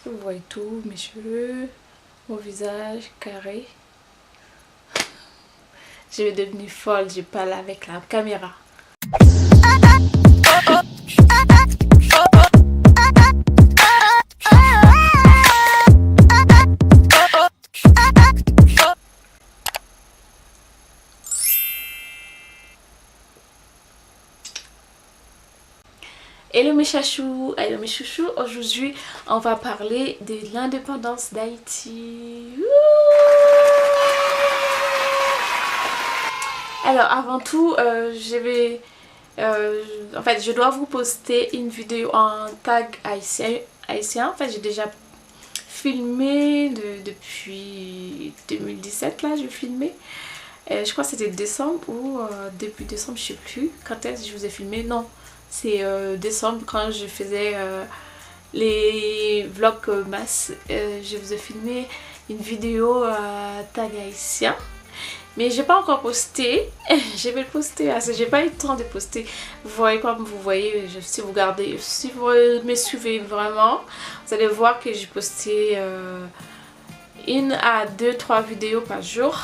Est-ce que vous voyez tout? Mes cheveux, mon visage carré. Je vais devenir folle, je parle avec la caméra. Hello mes chachous, hello mes chouchous, aujourd'hui on va parler de l'indépendance d'Haïti. Alors avant tout, je dois vous poster une vidéo en tag haïtien. En fait j'ai déjà filmé depuis 2017 là, je filmais. Je crois que c'était décembre ou début décembre, je sais plus quand est-ce que je vous ai filmé, non. C'est décembre quand je faisais les vlogs masse. Je vous ai filmé une vidéo tag haïtien. Mais j'ai pas encore posté. Je vais le poster parce que j'ai pas eu le temps de poster. Vous voyez comme vous voyez, si vous me suivez vraiment, vous allez voir que j'ai posté 1 à 2-3 vidéos par jour.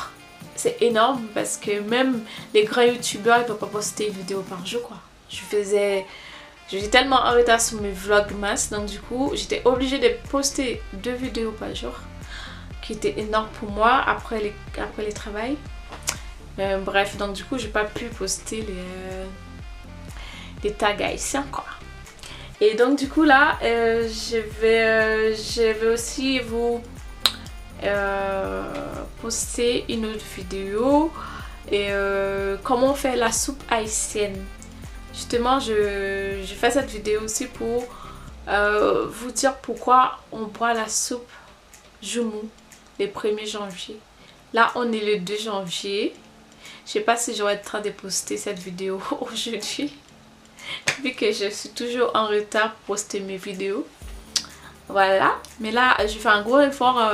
C'est énorme parce que même les grands youtubeurs ils peuvent pas poster une vidéo par jour quoi. J'étais tellement en retard sur mes vlogs masse, donc du coup j'étais obligée de poster 2 vidéos par jour, qui était énorme pour moi après les travails. Bref, donc du coup j'ai pas pu poster les tags haïtiens quoi. Et donc du coup là je vais aussi vous poster une autre vidéo et comment on fait la soupe haïtienne. Justement, je fais cette vidéo aussi pour vous dire pourquoi on boit la soupe Joumou le 1er janvier. Là, on est le 2 janvier. Je sais pas si j'aurai le temps de poster cette vidéo aujourd'hui, vu que je suis toujours en retard pour poster mes vidéos. Voilà. Mais là, je fais un gros effort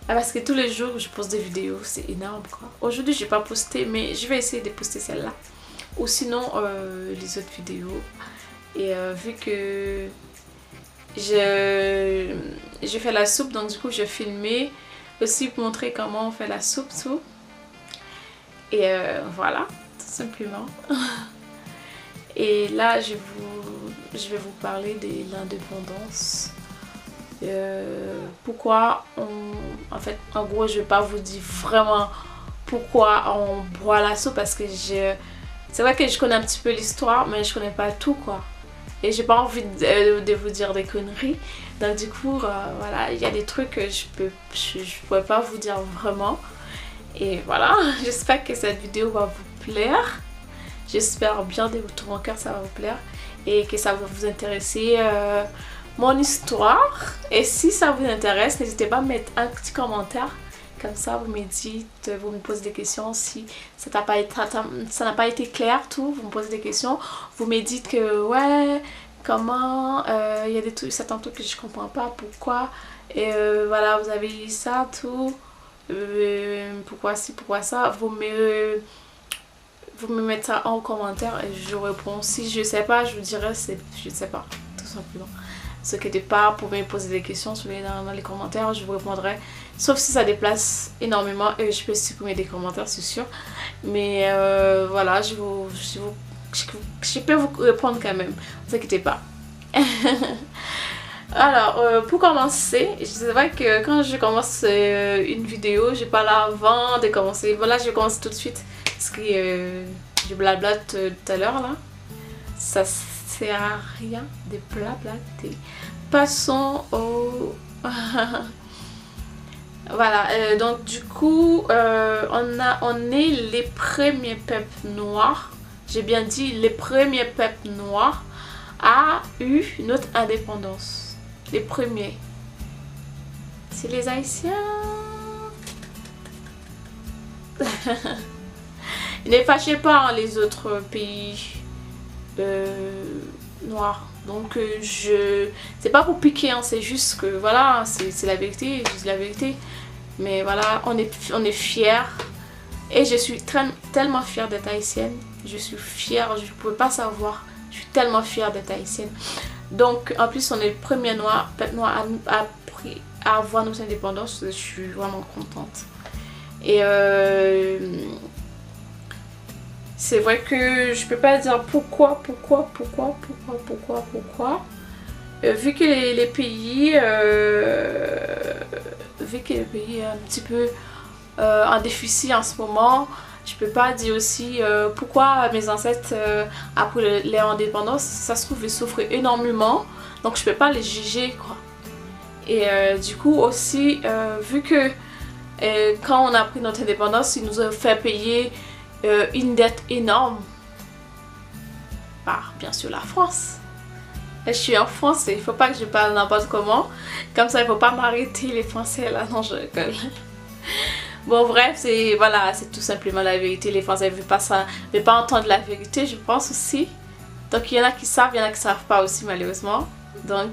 parce que tous les jours, je poste des vidéos. C'est énorme, quoi. Aujourd'hui, je n'ai pas posté, mais je vais essayer de poster celle-là. Ou sinon les autres vidéos. Et vu que je fais la soupe, donc du coup je filmais aussi pour montrer comment on fait la soupe tout. Et voilà, tout simplement. Et là je vais vous parler de l'indépendance. Pourquoi en fait en gros je vais pas vous dire vraiment pourquoi on boit la soupe, parce que c'est vrai que je connais un petit peu l'histoire, mais je connais pas tout quoi. Et j'ai pas envie de vous dire des conneries. Donc du coup, voilà, il y a des trucs que je pourrais pas vous dire vraiment. Et voilà, j'espère que cette vidéo va vous plaire. J'espère bien de tout mon cœur ça va vous plaire. Et que ça va vous intéresser mon histoire. Et si ça vous intéresse, n'hésitez pas à mettre un petit commentaire. Comme ça, vous me dites, vous me posez des questions. Si ça n'a pas été clair, tout, vous me posez des questions. Vous me dites que, ouais, comment, il y a certains trucs que je comprends pas, pourquoi. Et voilà, vous avez dit ça, tout. Pourquoi ci, pourquoi ça. Vous me mettez ça en commentaire et je réponds. Si je sais pas, je vous dirai, je sais pas, tout simplement. Ne vous inquiétez pas, vous pouvez me poser des questions dans les commentaires, je vous répondrai. Sauf si ça déplace énormément et je peux supprimer des commentaires, c'est sûr. Mais voilà, je peux vous répondre quand même, ne vous inquiétez pas. Alors, pour commencer, c'est vrai que quand je commence une vidéo, je parle avant de commencer. Voilà, je commence tout de suite parce que je blablate tout à l'heure là. Ça sert à rien de blablater. Passons au... Voilà, donc du coup, on est les premiers peuples noirs. J'ai bien dit les premiers peuples noirs a eu notre indépendance. Les premiers. C'est les Haïtiens. Ne fâchez pas hein, les autres pays noirs. Donc c'est pas pour piquer, hein, c'est juste que voilà, c'est la vérité, je dis la vérité. Mais voilà, on est fiers. Et je suis tellement fière d'être haïtienne. Je suis fière, je ne pouvais pas savoir. Je suis tellement fière d'être haïtienne. Donc en plus on est le premier peuple noir à avoir notre indépendance. Je suis vraiment contente. Et c'est vrai que je peux pas dire pourquoi. Vu que les pays est un petit peu en déficit en ce moment, je peux pas dire aussi pourquoi mes ancêtres après leur indépendance, ça se trouve ils souffraient énormément, donc je peux pas les juger quoi. Et du coup aussi vu que quand on a pris notre indépendance, ils nous ont fait payer une dette énorme par bien sûr la France. Je suis en France et il faut pas que je parle n'importe comment. Comme ça, il faut pas m'arrêter les Français là. Non, je rigole. Bon, bref, c'est voilà, c'est tout simplement la vérité. Les Français ne veulent pas ça, veulent pas entendre la vérité, je pense aussi. Donc, il y en a qui savent, il y en a qui savent pas aussi, malheureusement. Donc,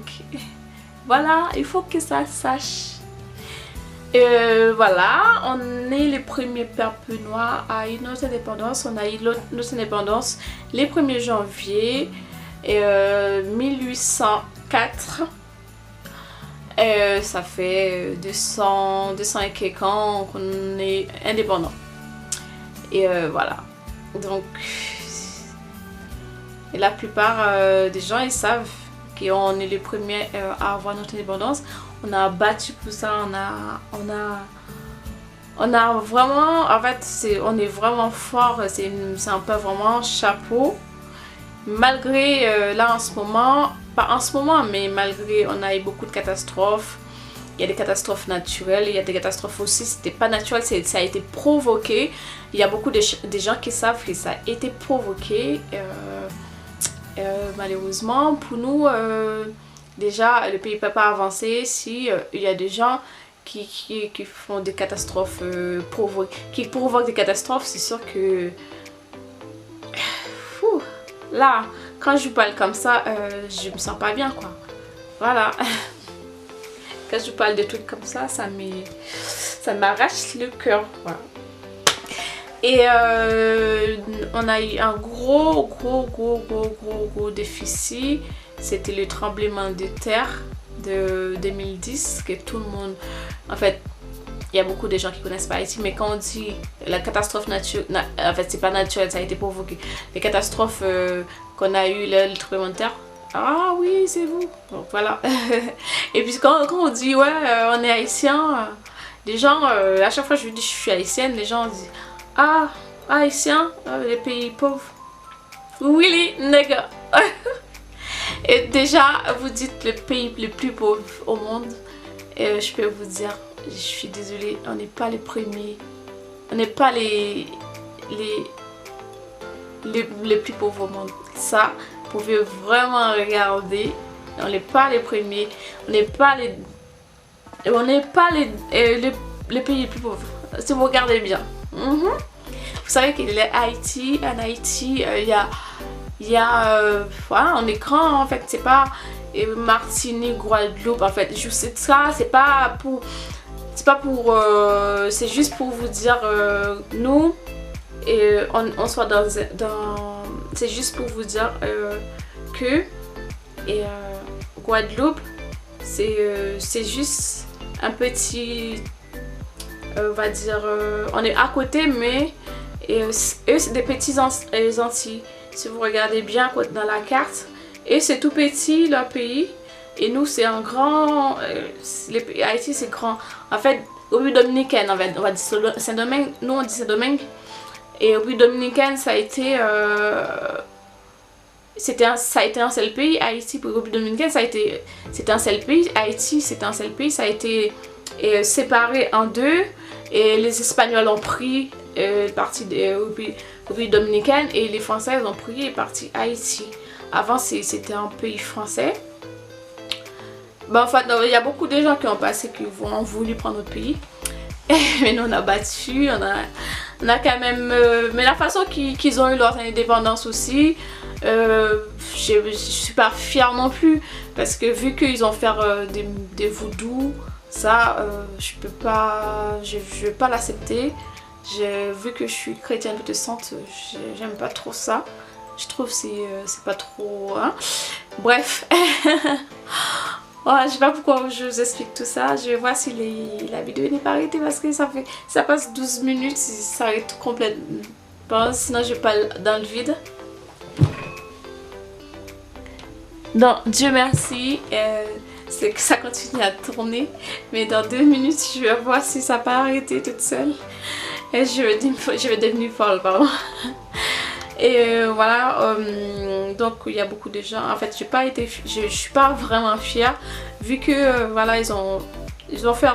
voilà, il faut que ça sache. Voilà, on est les premiers peuples noirs à eu notre indépendance. On a eu notre indépendance les 1er janvier 1804. Ça fait 200 et quelques ans qu'on est indépendant. Et voilà. Donc, et la plupart des gens, ils savent qu'on est les premiers à avoir notre indépendance. On a battu pour ça, on a vraiment, en fait, on est vraiment fort, c'est un peu vraiment chapeau. Malgré là en ce moment, pas en ce moment, mais malgré on a eu beaucoup de catastrophes. Il y a des catastrophes naturelles, il y a des catastrophes aussi, c'était pas naturel, ça a été provoqué. Il y a beaucoup de gens qui savent que ça a été provoqué. Malheureusement, pour nous, déjà le pays ne peut pas avancer si il y a des gens qui font des catastrophes, qui provoquent des catastrophes. C'est sûr que là, quand je parle comme ça, je me sens pas bien quoi. Voilà. Quand je parle de trucs comme ça, ça m'arrache le cœur. Voilà. Et on a eu un gros déficit. C'était le tremblement de terre de 2010 que tout le monde... En fait, il y a beaucoup de gens qui connaissent pas Haïti, mais quand on dit la catastrophe naturelle, en fait c'est pas naturel, ça a été provoqué. Les catastrophes qu'on a eu, le tremblement de terre, ah oui c'est vous. Donc voilà. Et puis quand on dit ouais on est haïtien, les gens, à chaque fois que je dis je suis haïtienne, les gens disent ah haïtien, les pays pauvres. Really nigga. Et déjà vous dites le pays le plus pauvre au monde, et je peux vous dire, je suis désolée, on n'est pas les premiers, on n'est pas les plus pauvres au monde. Ça, vous pouvez vraiment regarder, on n'est pas les premiers, on n'est pas les pays les plus pauvres, si vous regardez bien. Vous savez qu'il est Haïti, en Haïti, il y a voilà, on est grand en fait, c'est pas Martinique, Guadeloupe en fait, je sais ça, c'est c'est juste pour vous dire nous et on soit dans c'est juste pour vous dire que Guadeloupe c'est juste un petit on va dire on est à côté, mais eux c'est des petits Antilles. Si vous regardez bien dans la carte, et c'est tout petit leur pays, et nous c'est un grand, Haïti c'est grand. En fait, République dominicaine, on va dire Saint-Domingue, nous on dit Saint-Domingue, et République dominicaine ça a été un seul pays. Haïti pour République dominicaine c'était un seul pays. Haïti c'était un seul pays, ça a été séparé en deux, et les Espagnols ont pris partie de République dominicaine et les Français ont pris partie Haïti. Avant c'était un pays français. En fait, il y a beaucoup de gens qui ont passé, qui ont voulu prendre notre pays. Mais nous on a battu, on a quand même... mais la façon qu'ils ont eu leur indépendance aussi, je suis pas fière non plus. Parce que vu qu'ils ont fait des voodoo, ça, je vais pas l'accepter. Vu que je suis chrétienne protestante, j'aime pas trop ça. Je trouve c'est pas trop... Hein. Bref. Ouais, je sais pas pourquoi je vous explique tout ça. Je vais voir si la vidéo n'est pas arrêtée parce que ça passe 12 minutes, si ça arrête complètement. Sinon je parle dans le vide. Donc Dieu merci, c'est que ça continue à tourner. Mais dans 2 minutes je vais voir si ça n'a pas arrêté toute seule. Et je vais devenir folle, pardon. Et voilà, donc il y a beaucoup de gens. En fait, je suis pas vraiment fière vu que voilà, ils ont fait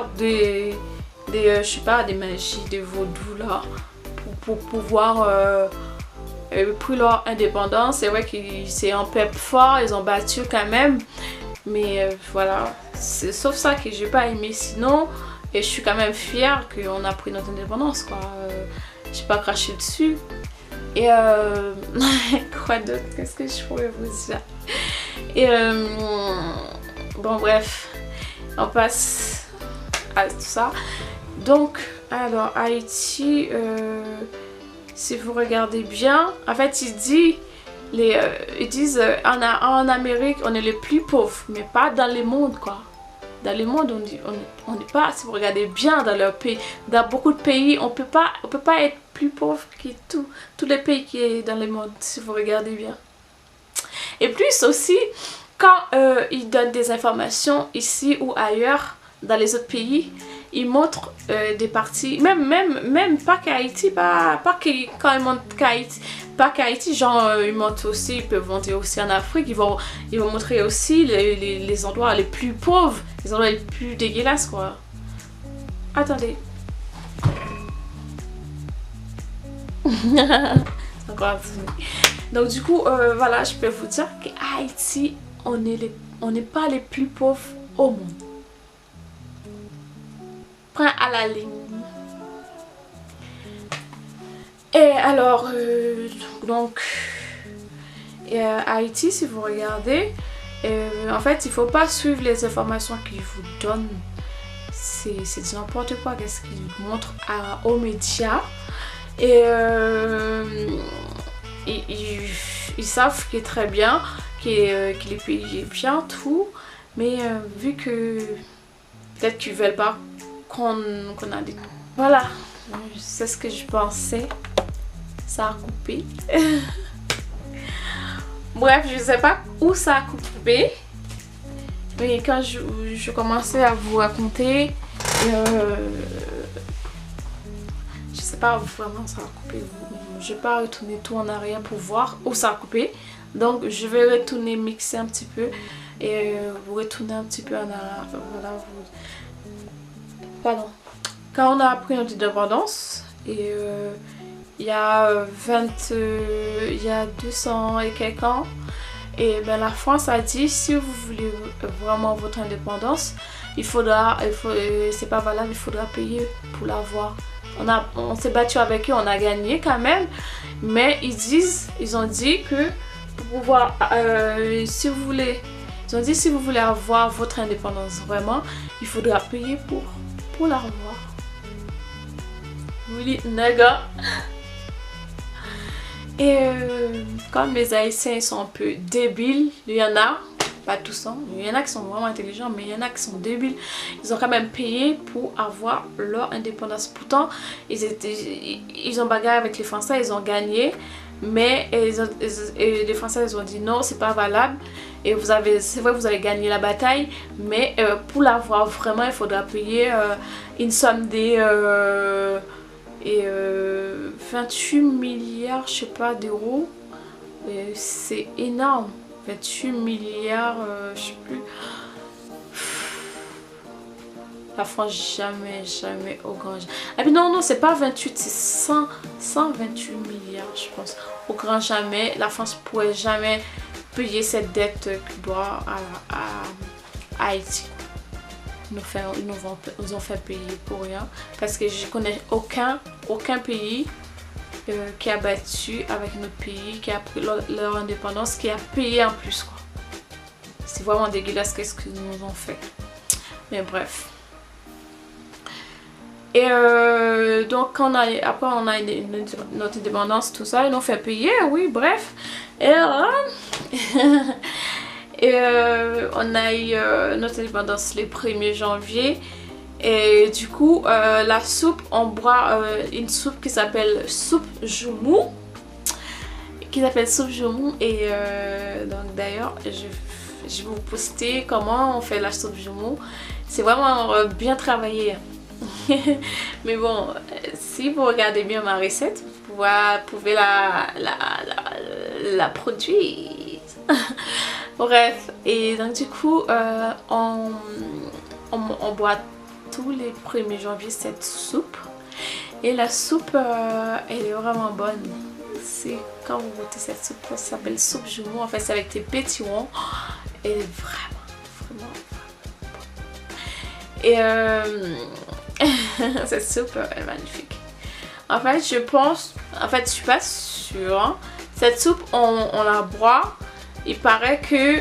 je sais pas, des magies, des vaudous là pour pouvoir pris leur indépendance. C'est vrai que c'est un peuple fort, ils ont battu quand même. Mais voilà, c'est sauf ça que j'ai pas aimé. Sinon, et je suis quand même fière qu'on a pris notre indépendance quoi. J'ai pas craché dessus. Et quoi d'autre? Qu'est-ce que je pourrais vous dire? Et bon bref, on passe à tout ça. Donc, alors Haïti, si vous regardez bien, en fait ils disent en Amérique on est les plus pauvres, mais pas dans le monde quoi. Dans le monde on n'est pas, si vous regardez bien dans leur pays, dans beaucoup de pays on peut pas être plus pauvre que tous les pays qui est dans le monde, si vous regardez bien. Et plus aussi, quand ils donnent des informations ici ou ailleurs, dans les autres pays, ils montrent des parties, même pas qu'Haïti, pas que quand ils montrent qu'Haïti, pas qu'Haïti, genre ils montrent aussi, ils peuvent montrer aussi en Afrique, ils vont montrer aussi les endroits les plus pauvres, les endroits les plus dégueulasses quoi. Attendez. Donc du coup voilà, je peux vous dire qu'Haïti on n'est pas les plus pauvres au monde. Prends à la ligne. Et alors donc Haïti, si vous regardez, en fait il faut pas suivre les informations qu'ils vous donnent. C'est n'importe quoi qu'est-ce qu'ils montrent aux médias. Et ils savent que très bien que les pays est bien tout, mais vu que peut-être qu'ils veulent pas qu'on a des... Voilà, c'est ce que je pensais. Ça a coupé. Bref, je sais pas où ça a coupé, mais quand je commençais à vous raconter, je sais pas vraiment ça a coupé. Je vais pas retourner tout en arrière pour voir où ça a coupé. Donc je vais retourner mixer un petit peu et vous retourner un petit peu en arrière. Voilà, pardon. Quand on a pris notre indépendance et il y a 200 et quelques ans, et ben la France a dit si vous voulez vraiment votre indépendance, c'est pas valable, il faudra payer pour l'avoir. On s'est battu avec eux, on a gagné quand même, mais ils ont dit que pour pouvoir, si vous voulez avoir votre indépendance vraiment, il faudra payer pour l'avoir. Oui, nègre. Et comme les Haïtiens sont un peu débiles, il y en a, pas tous, hein, il y en a qui sont vraiment intelligents, mais il y en a qui sont débiles. Ils ont quand même payé pour avoir leur indépendance. Pourtant, ils ont bagarré avec les Français, ils ont gagné, mais les Français ils ont dit non, c'est pas valable. Et c'est vrai, vous avez gagné la bataille, mais pour l'avoir vraiment, il faudra payer une somme des 28 milliards, je sais pas, d'euros. C'est énorme. 28 milliards, je sais plus. La France, jamais au grand... Ah mais non, c'est pas 28, c'est 128 milliards, je pense. Au grand jamais, la France pourrait jamais payer cette dette qu'il doit à Haïti. Ils nous ont fait payer pour rien. Parce que je connais aucun pays qui a battu avec notre pays, qui a pris leur indépendance, qui a payé en plus quoi. C'est vraiment dégueulasse qu'est-ce qu'ils nous ont fait. Mais bref. Et donc après on a notre indépendance, tout ça, ils nous ont fait payer, oui bref. Et Et on a eu notre indépendance le 1er janvier. Et du coup, la soupe, on boit une soupe qui s'appelle soupe Joumou. Et donc d'ailleurs, je vais vous poster comment on fait la soupe Joumou. C'est vraiment bien travaillé. Mais bon, si vous regardez bien ma recette, vous pouvez la produire. Bref, et donc du coup, on boit tous les 1er janvier cette soupe. Et la soupe, elle est vraiment bonne. C'est quand vous goûtez cette soupe, ça s'appelle soupe Joumou. En fait, c'est avec des pétillons. Elle est vraiment bonne. Et cette soupe est magnifique. En fait, je suis pas sûre. Hein. Cette soupe, on la boit. Il paraît que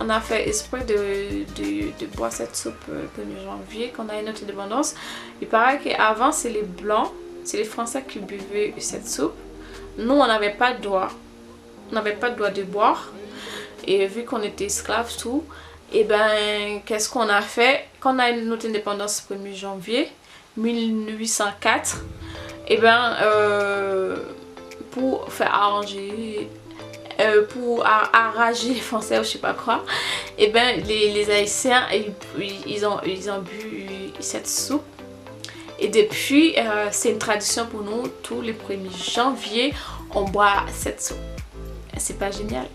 on a fait exprès de boire cette soupe le 1er janvier, qu'on a eu notre indépendance. Il paraît qu'avant, c'est les Blancs, c'est les Français qui buvaient cette soupe. Nous, on n'avait pas le droit. On n'avait pas le droit de boire. Et vu qu'on était esclaves, tout, et ben, qu'est-ce qu'on a fait? Quand on a eu notre indépendance le 1er janvier 1804, et ben, pour faire arranger... pour arranger les Français ou je sais pas quoi, et ben les Haïtiens ils ont bu cette soupe. Et depuis c'est une tradition pour nous, tous les 1er janvier on boit cette soupe. C'est pas génial?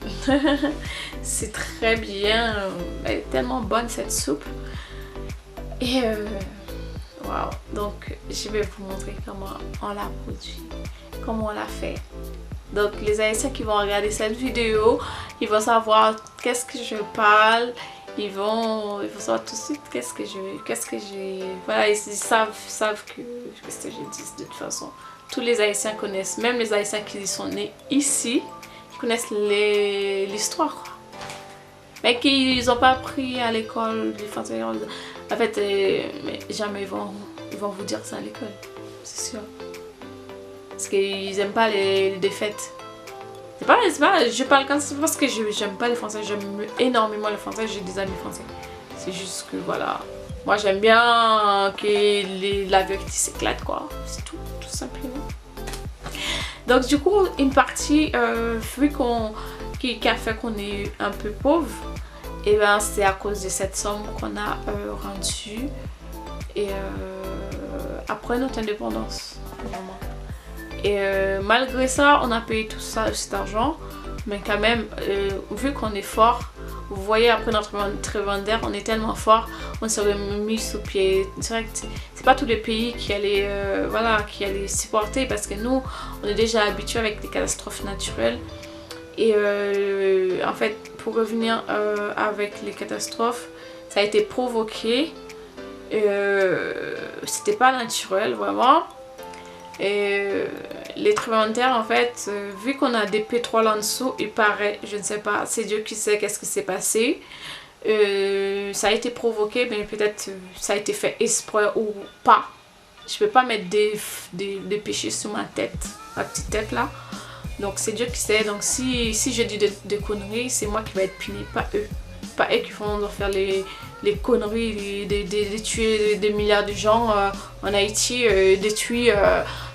C'est très bien, elle est tellement bonne cette soupe. Et waouh, donc je vais vous montrer comment on la produit, comment on la fait. Donc les Haïtiens qui vont regarder cette vidéo, ils vont savoir qu'est-ce que je parle. Ils vont savoir tout de suite qu'est-ce que j'ai. Voilà, ils savent que ce que je dis de toute façon. Tous les Haïtiens connaissent, même les Haïtiens qui sont nés ici, ils connaissent l'histoire. Mais qu'ils n'ont pas appris à l'école du français. En fait, mais jamais ils vont vous dire ça à l'école, c'est sûr. Parce qu'ils aiment pas les défaites. C'est pas, je parle comme ça parce que j'aime pas les Français, j'aime énormément les Français, j'ai des amis français. C'est juste que voilà, moi j'aime bien que la vérité s'éclate quoi, c'est tout simplement. Donc du coup, une partie, vu qui a fait qu'on est un peu pauvre, et ben c'est à cause de cette somme qu'on a rendue et après notre indépendance, vraiment. Et malgré ça, on a payé tout ça, cet argent. Mais quand même, vu qu'on est fort, vous voyez après notre tremblement, on est tellement fort, on serait mis sous pied. C'est vrai que c'est pas tous les pays qui allaient supporter parce que nous, on est déjà habitués avec des catastrophes naturelles. Et en fait, pour revenir avec les catastrophes, ça a été provoqué. C'était pas naturel vraiment. Et les tremblements de terre en fait, vu qu'on a des pétroles en dessous, il paraît, je ne sais pas, c'est Dieu qui sait qu'est-ce qui s'est passé. Ça a été provoqué, mais peut-être ça a été fait exprès ou pas. Je peux pas mettre des péchés sur ma tête, ma petite tête là. Donc c'est Dieu qui sait. Donc si je dis des conneries, c'est moi qui vais être puni, pas eux. Pas eux qui vont faire les conneries, de tuer des milliards de gens en Haïti, détruire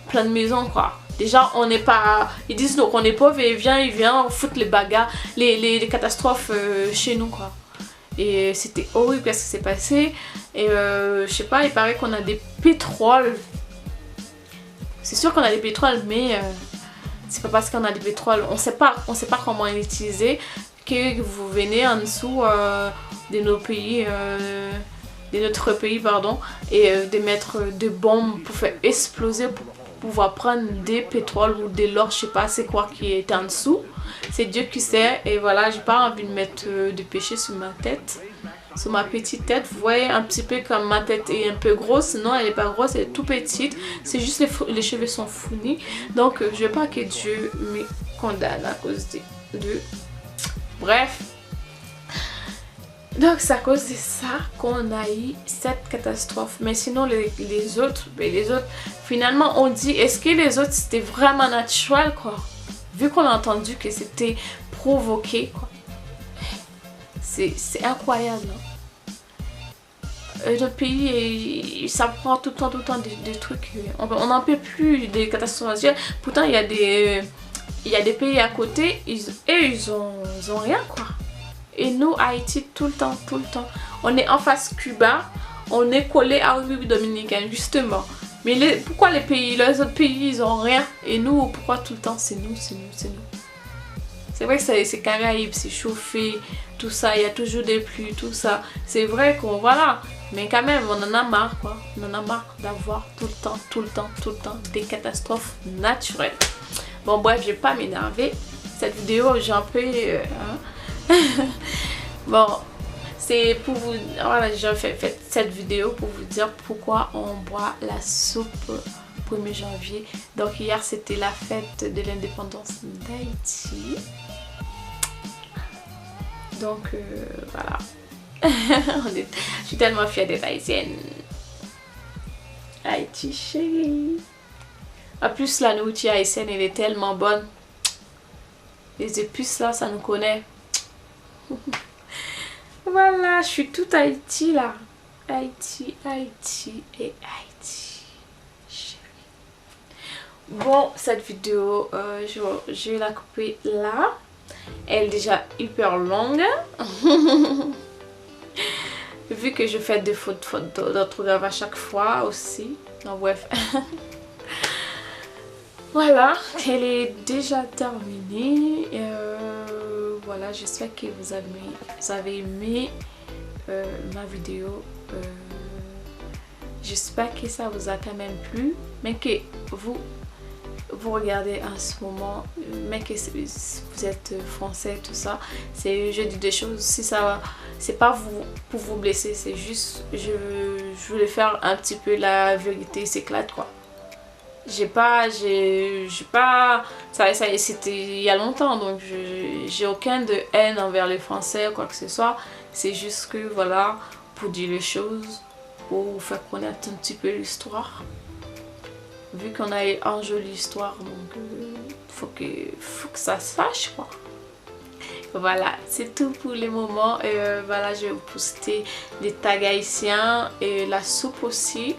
plein de maisons quoi. Déjà on n'est pas, ils disent donc on est pauvre et ils viennent foutre les bagarres, les catastrophes chez nous quoi. Et c'était horrible qu'est-ce qui s'est passé. Et je sais pas, il paraît qu'on a des pétroles. C'est sûr qu'on a des pétroles, mais c'est pas parce qu'on a des pétroles, on sait pas comment les utiliser, que vous venez en dessous de nos pays, de notre pays pardon, et de mettre des bombes pour faire exploser, pour pouvoir prendre des pétroles ou de l'or, je sais pas c'est quoi qui est en dessous. C'est Dieu qui sait. Et voilà, j'ai pas envie de mettre de péché sur ma tête, sur ma petite tête. Vous voyez un petit peu comme ma tête est un peu grosse. Non, elle est pas grosse, elle est tout petite. C'est juste les cheveux sont founis. Donc je veux pas que Dieu me condamne à cause de... Bref. Donc c'est à cause de ça qu'on a eu cette catastrophe. Mais sinon les autres, finalement on dit, est-ce que les autres c'était vraiment naturel quoi? Vu qu'on a entendu que c'était provoqué quoi. C'est incroyable. Notre pays, ça prend tout le temps des trucs. On n'en peut plus des catastrophes naturelles. Pourtant, il y a des pays à côté, ils ont rien quoi. Et nous, Haïti, tout le temps. On est en face Cuba, on est collé à République Dominicaine, justement. Mais pourquoi les autres pays, ils ont rien? Et nous, pourquoi tout le temps? C'est nous. C'est vrai que c'est Caraïbes, c'est chauffé, tout ça, il y a toujours des pluies, tout ça. C'est vrai qu'on, voilà. Mais quand même, on en a marre, quoi. On en a marre d'avoir tout le temps des catastrophes naturelles. Bon, bref, je vais pas m'énerver. Cette vidéo, j'ai un peu... Bon, c'est pour vous... Voilà, j'ai fait cette vidéo pour vous dire pourquoi on boit la soupe 1er janvier. Donc, hier, c'était la fête de l'indépendance d'Haïti. Donc, voilà. Je suis tellement fière d'être haïtienne. Haïti chérie. En plus la nourriture haïtienne elle est tellement bonne. Les épices là ça nous connaît. Voilà, je suis toute Haïti là. Haïti et Haïti chérie. Bon, cette vidéo je vais la couper là. Elle est déjà hyper longue. Vu que je fais des fautes d'orthographe à chaque fois aussi. Donc bref. Voilà, elle est déjà terminée. Voilà, j'espère que vous avez aimé ma vidéo. J'espère que ça vous a quand même plu. Mais que vous regardez en ce moment, mais que vous êtes français, tout ça, je dis des choses, si ça c'est pas pour vous blesser, c'est juste je voulais faire un petit peu la vérité s'éclate quoi. J'ai pas ça c'était il y a longtemps, donc j'ai aucun de haine envers les Français ou quoi que ce soit. C'est juste que voilà, pour dire les choses, pour faire connaître un petit peu l'histoire. Vu qu'on a une jolie histoire, donc faut que ça se fâche quoi. Voilà, c'est tout pour les moments. Voilà, je vais vous poster des tags haïtiens et la soupe aussi.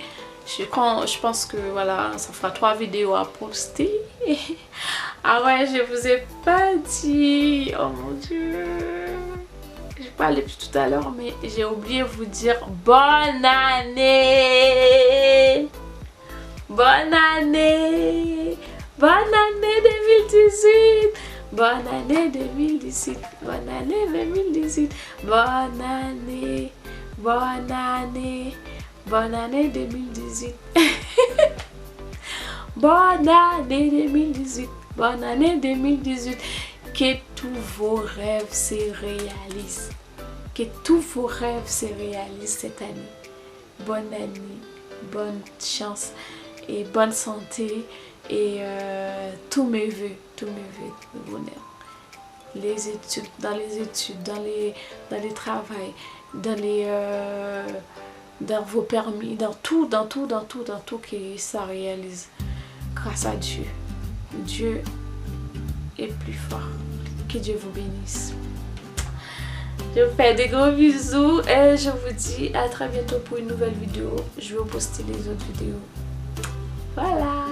Je pense que voilà, ça fera 3 vidéos à poster. Ah ouais, je vous ai pas dit. Oh mon dieu. J'ai parlé plus tout à l'heure, mais j'ai oublié de vous dire bonne année. Bonne année. Bonne année 2018. Bonne année 2018. Bonne année 2018. Bonne année. Bonne année. Bonne année 2018. Bonne année 2018. Bonne année 2018. Que tous vos rêves se réalisent. Que tous vos rêves se réalisent cette année. Bonne année. Bonne chance. Et bonne santé. Et tous mes vœux de bonheur. Les études, dans les travails, dans vos permis, dans tout que ça réalise. Grâce à Dieu. Dieu est plus fort. Que Dieu vous bénisse. Je vous fais des gros bisous et je vous dis à très bientôt pour une nouvelle vidéo. Je vais vous poster les autres vidéos. Voilà.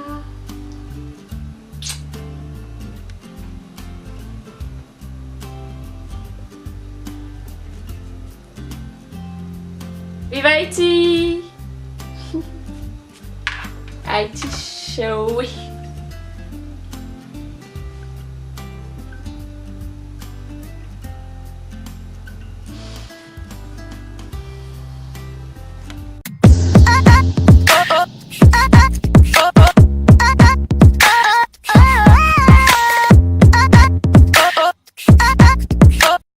Vive Haïti! Haïti chérie!